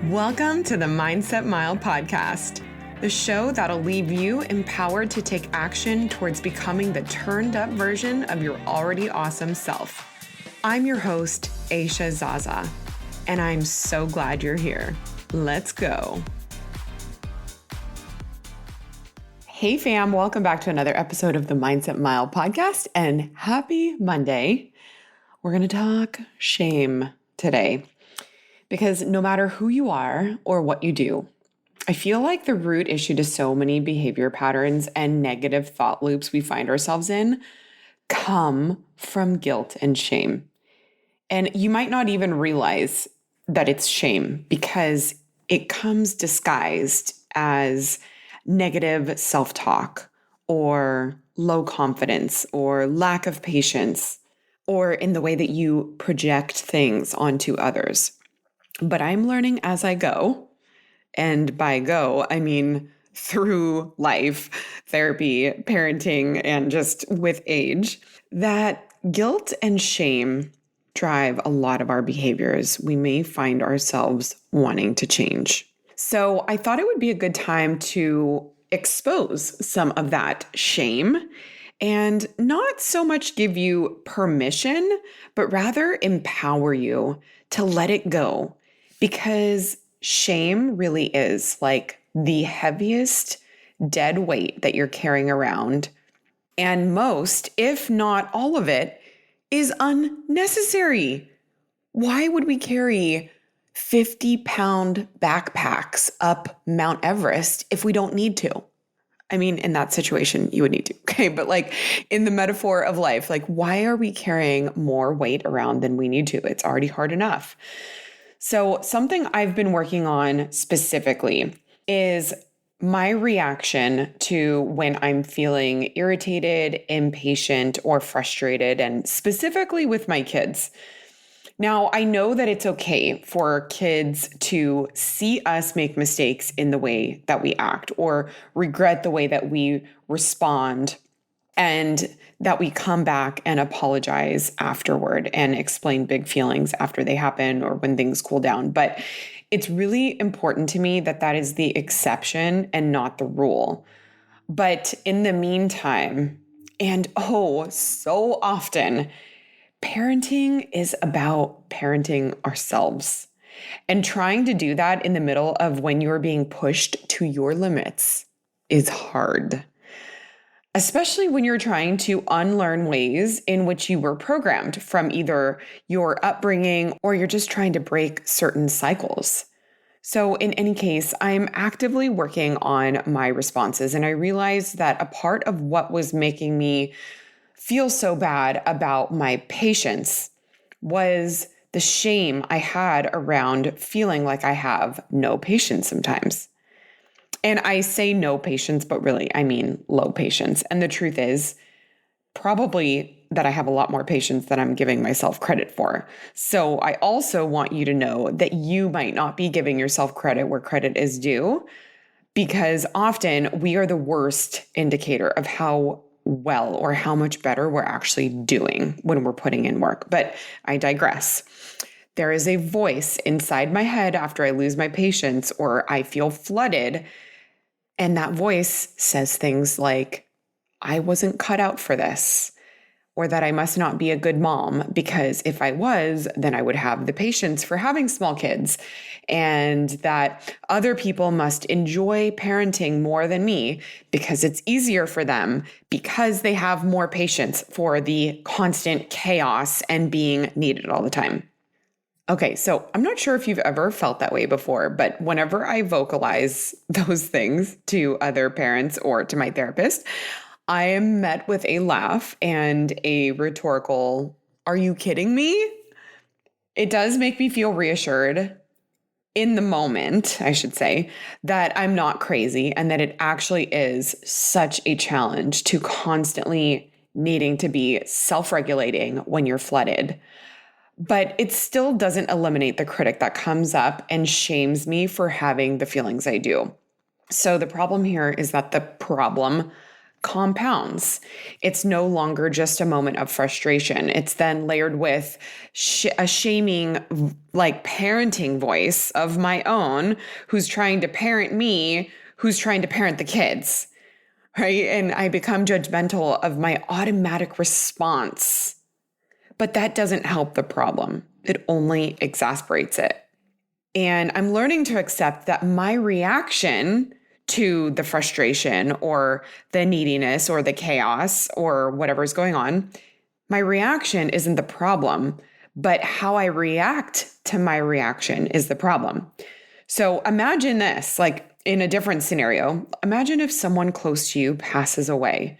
Welcome to the Mindset Mile podcast, the show that'll leave you empowered to take action towards becoming the turned up version of your already awesome self. I'm your host, Aisha Zaza, and I'm so glad you're here. Let's go. Hey fam, welcome back to another episode of the Mindset Mile podcast, and happy Monday. We're going to talk shame today. Because no matter who you are or what you do, I feel like the root issue to so many behavior patterns and negative thought loops we find ourselves in come from guilt and shame. And you might not even realize that it's shame because it comes disguised as negative self-talk or low confidence or lack of patience or in the way that you project things onto others. But I'm learning as I go, and by go, I mean through life, therapy, parenting, and just with age, that guilt and shame drive a lot of our behaviors we may find ourselves wanting to change. So I thought it would be a good time to expose some of that shame and not so much give you permission, but rather empower you to let it go. Because shame really is like the heaviest dead weight that you're carrying around. And most, if not all of it, is unnecessary. Why would we carry 50-pound backpacks up Mount Everest if we don't need to? I mean, in that situation, you would need to, okay? But like in the metaphor of life, like why are we carrying more weight around than we need to? It's already hard enough. So something I've been working on specifically is my reaction to when I'm feeling irritated, impatient, or frustrated, and specifically with my kids. Now, I know that it's okay for kids to see us make mistakes in the way that we act or regret the way that we respond, and that we come back and apologize afterward and explain big feelings after they happen or when things cool down. But it's really important to me that that is the exception and not the rule. But in the meantime, and so often, parenting is about parenting ourselves. And trying to do that in the middle of when you're being pushed to your limits is hard. Especially when you're trying to unlearn ways in which you were programmed from either your upbringing or you're just trying to break certain cycles. So in any case, I'm actively working on my responses, and I realized that a part of what was making me feel so bad about my patience was the shame I had around feeling like I have no patience sometimes. And I say no patience, but really, I mean low patience. And the truth is probably that I have a lot more patience than I'm giving myself credit for. So I also want you to know that you might not be giving yourself credit where credit is due, because often we are the worst indicator of how well or how much better we're actually doing when we're putting in work. But I digress. There is a voice inside my head after I lose my patience or I feel flooded. And that voice says things like, I wasn't cut out for this, or that I must not be a good mom because if I was, then I would have the patience for having small kids, and that other people must enjoy parenting more than me because it's easier for them because they have more patience for the constant chaos and being needed all the time. Okay, so I'm not sure if you've ever felt that way before, but whenever I vocalize those things to other parents or to my therapist, I am met with a laugh and a rhetorical, "Are you kidding me?" It does make me feel reassured in the moment, I should say, that I'm not crazy and that it actually is such a challenge to constantly needing to be self-regulating when you're flooded. But it still doesn't eliminate the critic that comes up and shames me for having the feelings I do. So the problem here is that the problem compounds. It's no longer just a moment of frustration. It's then layered with a shaming, like parenting voice of my own who's trying to parent me, who's trying to parent the kids, right? And I become judgmental of my automatic response. But that doesn't help the problem. It only exasperates it. And I'm learning to accept that my reaction to the frustration or the neediness or the chaos or whatever's going on, my reaction isn't the problem, but how I react to my reaction is the problem. So imagine this, like in a different scenario. Imagine if someone close to you passes away.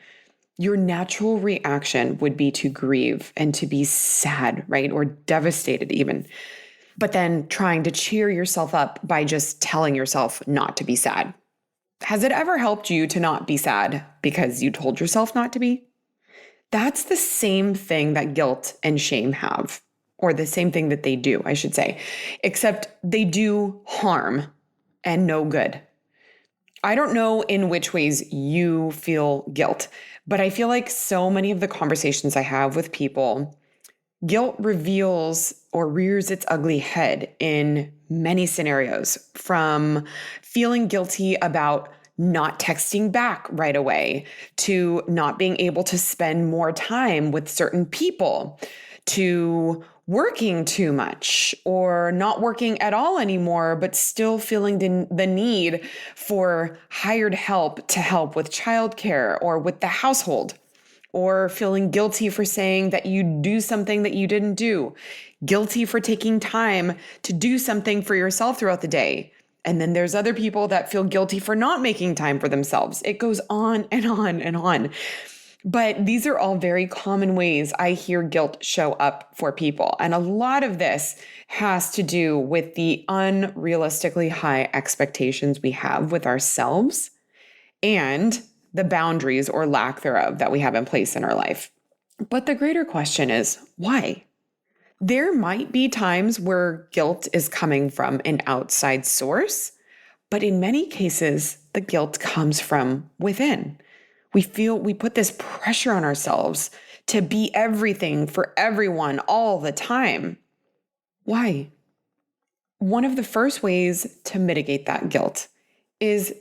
Your natural reaction would be to grieve and to be sad, right? Or devastated even. But then trying to cheer yourself up by just telling yourself not to be sad. Has it ever helped you to not be sad because you told yourself not to be? That's the same thing that guilt and shame have, or the same thing that they do, I should say, except they do harm and no good. I don't know in which ways you feel guilt, but I feel like so many of the conversations I have with people, guilt reveals or rears its ugly head in many scenarios, from feeling guilty about not texting back right away, to not being able to spend more time with certain people, to working too much or not working at all anymore, but still feeling the need for hired help to help with childcare or with the household, or feeling guilty for saying that you do something that you didn't do, guilty for taking time to do something for yourself throughout the day. And then there's other people that feel guilty for not making time for themselves. It goes on and on and on. But these are all very common ways I hear guilt show up for people. And a lot of this has to do with the unrealistically high expectations we have with ourselves and the boundaries or lack thereof that we have in place in our life. But the greater question is, why? There might be times where guilt is coming from an outside source, but in many cases, the guilt comes from within. We put this pressure on ourselves to be everything for everyone all the time. Why? One of the first ways to mitigate that guilt is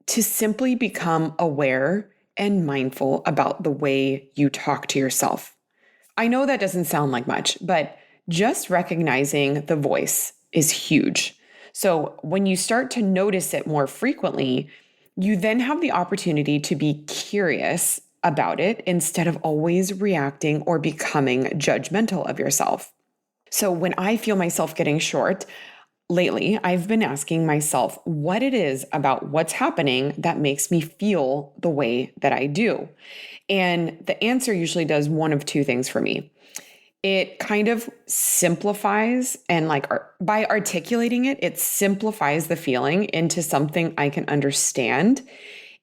to simply become aware and mindful about the way you talk to yourself. I know that doesn't sound like much, but just recognizing the voice is huge. So when you start to notice it more frequently, you then have the opportunity to be curious about it instead of always reacting or becoming judgmental of yourself. So when I feel myself getting short, lately, I've been asking myself what it is about what's happening that makes me feel the way that I do. And the answer usually does one of two things for me. It kind of simplifies and by articulating it, it simplifies the feeling into something I can understand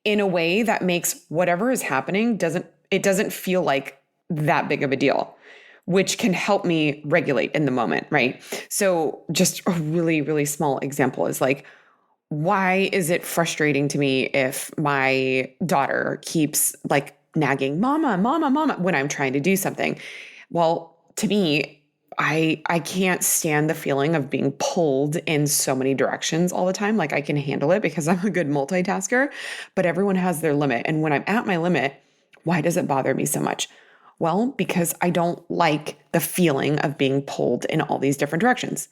in a way that makes whatever is happening doesn't feel like that big of a deal, which can help me regulate in the moment, right? So just a really, really small example is like, why is it frustrating to me if my daughter keeps like nagging, mama, mama, mama, when I'm trying to do something? Well, to me, I can't stand the feeling of being pulled in so many directions all the time. Like I can handle it because I'm a good multitasker, but everyone has their limit. And when I'm at my limit, why does it bother me so much? Well, because I don't like the feeling of being pulled in all these different directions.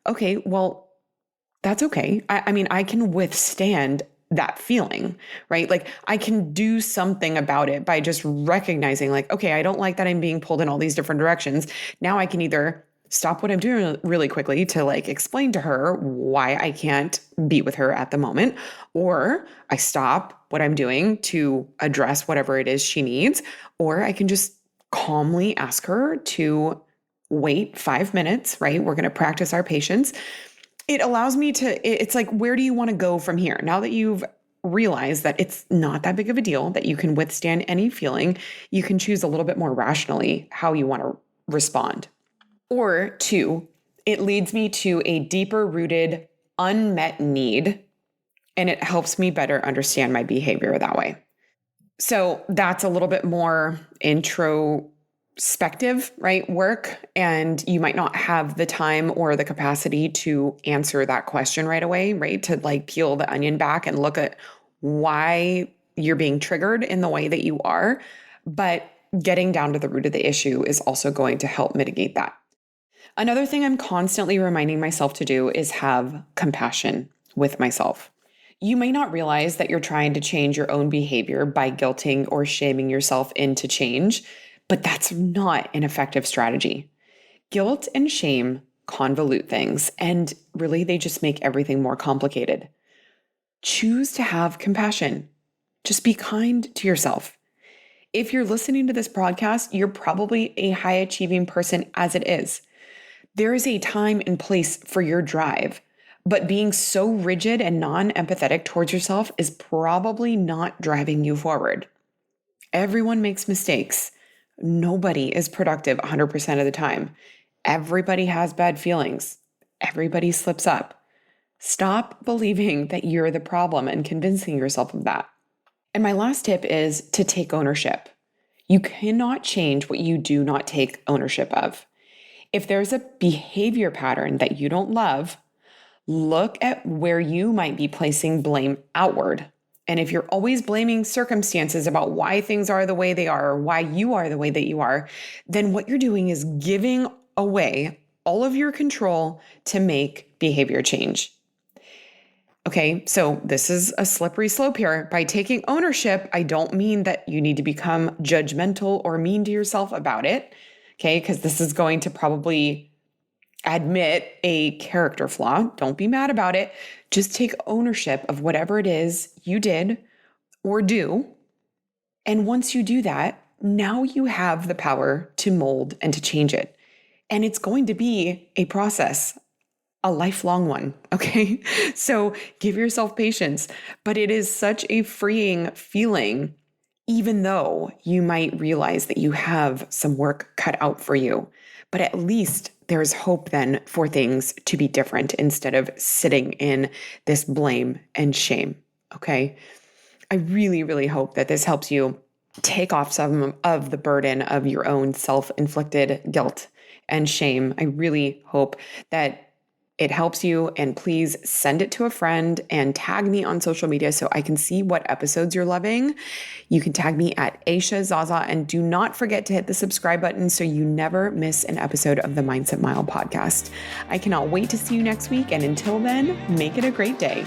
Okay, well, that's okay. I mean, I can withstand that feeling, right? Like I can do something about it by just recognizing like, okay, I don't like that I'm being pulled in all these different directions. Now I can either stop what I'm doing really quickly to like explain to her why I can't be with her at the moment, or I stop what I'm doing to address whatever it is she needs, or I can just calmly ask her to wait 5 minutes, right? We're going to practice our patience. It allows me it's like, where do you want to go from here? Now that you've realized that it's not that big of a deal, that you can withstand any feeling, you can choose a little bit more rationally how you want to respond. Or two, it leads me to a deeper rooted unmet need, and it helps me better understand my behavior that way. So that's a little bit more introspective, right? Work. And you might not have the time or the capacity to answer that question right away, right? To like peel the onion back and look at why you're being triggered in the way that you are. But getting down to the root of the issue is also going to help mitigate that. Another thing I'm constantly reminding myself to do is have compassion with myself. You may not realize that you're trying to change your own behavior by guilting or shaming yourself into change, but that's not an effective strategy. Guilt and shame convolute things, and really they just make everything more complicated. Choose to have compassion. Just be kind to yourself. If you're listening to this podcast, you're probably a high achieving person as it is. There is a time and place for your drive, but being so rigid and non-empathetic towards yourself is probably not driving you forward. Everyone makes mistakes. Nobody is productive 100% of the time. Everybody has bad feelings. Everybody slips up. Stop believing that you're the problem and convincing yourself of that. And my last tip is to take ownership. You cannot change what you do not take ownership of. If there's a behavior pattern that you don't love, look at where you might be placing blame outward. And if you're always blaming circumstances about why things are the way they are or why you are the way that you are, then what you're doing is giving away all of your control to make behavior change. Okay, so this is a slippery slope here. By taking ownership, I don't mean that you need to become judgmental or mean to yourself about it. Okay, because this is going to probably admit a character flaw. Don't be mad about it. Just take ownership of whatever it is you did or do. And once you do that, now you have the power to mold and to change it. And it's going to be a process, a lifelong one. Okay. So give yourself patience, but it is such a freeing feeling, even though you might realize that you have some work cut out for you. But at least there's hope then for things to be different instead of sitting in this blame and shame. Okay. I really, really hope that this helps you take off some of the burden of your own self-inflicted guilt and shame. I really hope that it helps you, and please send it to a friend and tag me on social media so I can see what episodes you're loving. You can tag me at Aisha Zaza, and do not forget to hit the subscribe button so you never miss an episode of the Mindset Mile podcast. I cannot wait to see you next week, and until then, make it a great day.